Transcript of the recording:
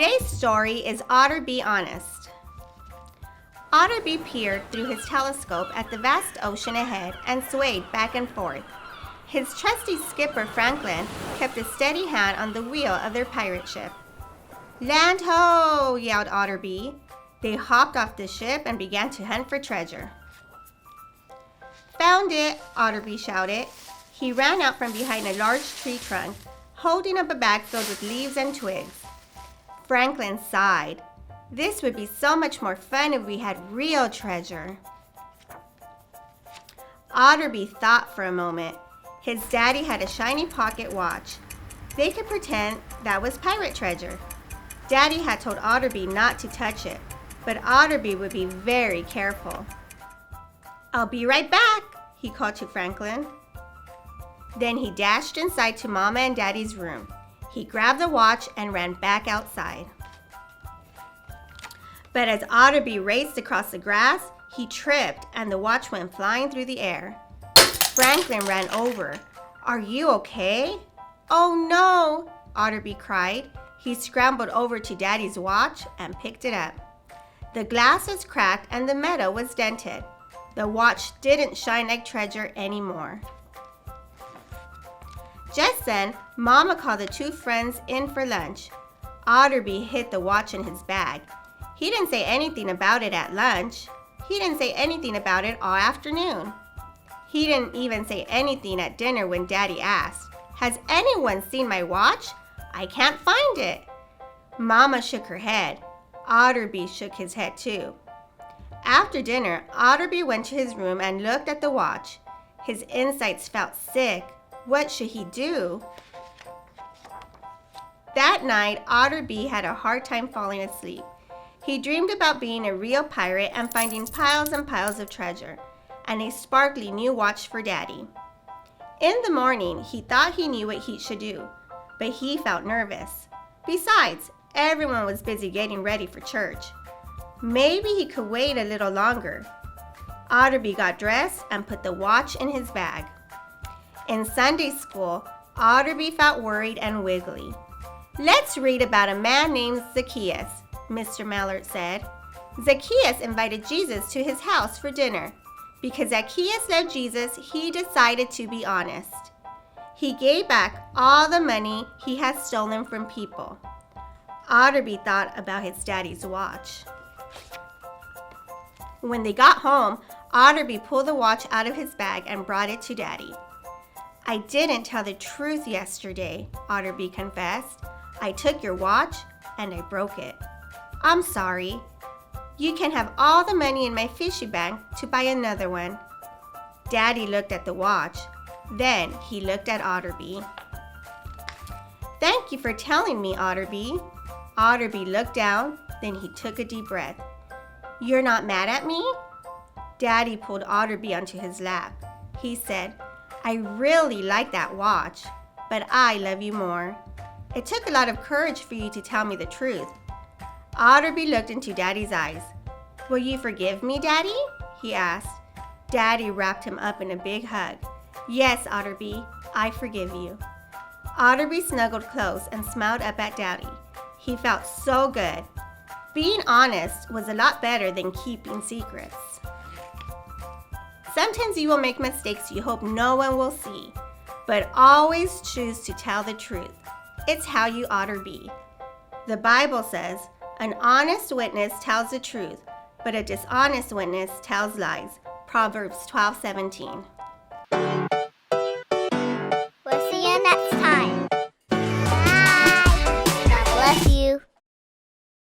Today's story is Otter B Honest. Otter B peered through his telescope at the vast ocean ahead and swayed back and forth. His trusty skipper Franklin kept a steady hand on the wheel of their pirate ship. "Land ho!" yelled Otter B. They hopped off the ship and began to hunt for treasure. "Found it!" Otter B shouted. He ran out from behind a large tree trunk, holding up a bag filled with leaves and twigs. Franklin sighed. This would be so much more fun if we had real treasure. Otter B thought for a moment. His daddy had a shiny pocket watch. They could pretend that was pirate treasure. Daddy had told Otter B not to touch it, but Otter B would be very careful. "I'll be right back," he called to Franklin. Then he dashed inside to Mama and Daddy's room. He grabbed the watch and ran back outside. But as Otter B raced across the grass, he tripped and the watch went flying through the air. Franklin ran over. "Are you okay?" "Oh no!" Otter B cried. He scrambled over to Daddy's watch and picked it up. The glass was cracked and the metal was dented. The watch didn't shine like treasure anymore. Just then, Mama called the two friends in for lunch. Otter B hid the watch in his bag. He didn't say anything about it at lunch. He didn't say anything about it all afternoon. He didn't even say anything at dinner when Daddy asked, "Has anyone seen my watch? I can't find it." Mama shook her head. Otter B shook his head too. After dinner, Otter B went to his room and looked at the watch. His insides felt sick. What should he do? That night, Otter B had a hard time falling asleep. He dreamed about being a real pirate and finding piles and piles of treasure, and a sparkly new watch for Daddy. In the morning, he thought he knew what he should do, but he felt nervous. Besides, everyone was busy getting ready for church. Maybe he could wait a little longer. Otter B got dressed and put the watch in his bag. In Sunday school, Otter B felt worried and wiggly. "Let's read about a man named Zacchaeus," Mr. Mallard said. Zacchaeus invited Jesus to his house for dinner. Because Zacchaeus loved Jesus, he decided to be honest. He gave back all the money he had stolen from people. Otter B thought about his daddy's watch. When they got home, Otter B pulled the watch out of his bag and brought it to Daddy. "I didn't tell the truth yesterday," Otter B confessed. "I took your watch and I broke it. I'm sorry. You can have all the money in my fishy bank to buy another one." Daddy looked at the watch. Then he looked at Otter B. "Thank you for telling me, Otter B." Otter B looked down, then he took a deep breath. "You're not mad at me?" Daddy pulled Otter B onto his lap. He said, "I really like that watch, but I love you more. It took a lot of courage for you to tell me the truth." Otter B looked into Daddy's eyes. "Will you forgive me, Daddy?" he asked. Daddy wrapped him up in a big hug. "Yes, Otter B, I forgive you." Otter B snuggled close and smiled up at Daddy. He felt so good. Being honest was a lot better than keeping secrets. Sometimes you will make mistakes you hope no one will see, but always choose to tell the truth. It's how you ought to be. The Bible says, "An honest witness tells the truth, but a dishonest witness tells lies." Proverbs 12:17.